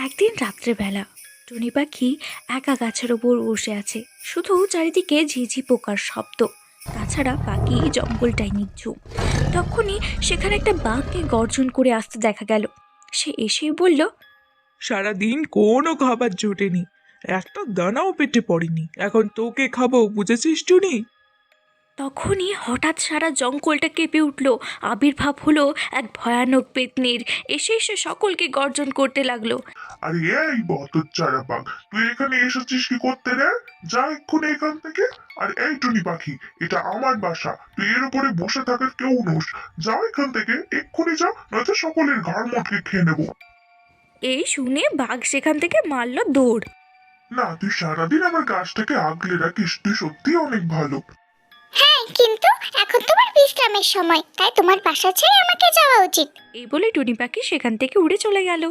একদিন রাত্রেবেলা টুনি পাখি একা গাছের ওপর বসে আছে। শুধু চারিদিকে ঝিঝি পোকার শব্দ, তাছাড়া বাকি জঙ্গলটাই নিঝুম। তখনই সেখানে একটা বাঘকে গর্জন করে আসতে দেখা গেল। সে এসেই বলল, সারাদিন কোনো খাবার জোটেনি, একটা দানাও পেটে পড়েনি, এখন তোকে খাবো, বুঝেছিস টুনি? তখনই হঠাৎ সারা জঙ্গলটা কেঁপে উঠল। আবির্ভাব হলো এক ভয়ানক পেত্নির। এসে এসে সকলকে গর্জন করতে লাগলো। আরে এই বতচ্চারা বাঘ, তুই এখানে এসেছিস কি করতে রে? যা এক্ষুনি এখান থেকে। আর এই টুনি পাখি, এটা আমার বাসা, তুই এর উপরে বসে থাকার কেউ নোস। যা এখান থেকে, এক্ষুনি যা, নয়তো সকলের ঘাড় মটকে খেয়ে নেবো। এই শুনে বাঘ সেখান থেকে মারল দৌড়। না, তুই সারাদিন আমার গাছটাকে আগলে রাখিস, তুই সত্যি অনেক ভালো। হ্যাঁ, কিন্তু এখন তোমার বিশ্রামের সময়, তাই তোমার বাসা ছেড়ে আমাকে যাওয়া উচিত। এই বলে টুনি পাখি সেখান থেকে উড়ে চলে গেল।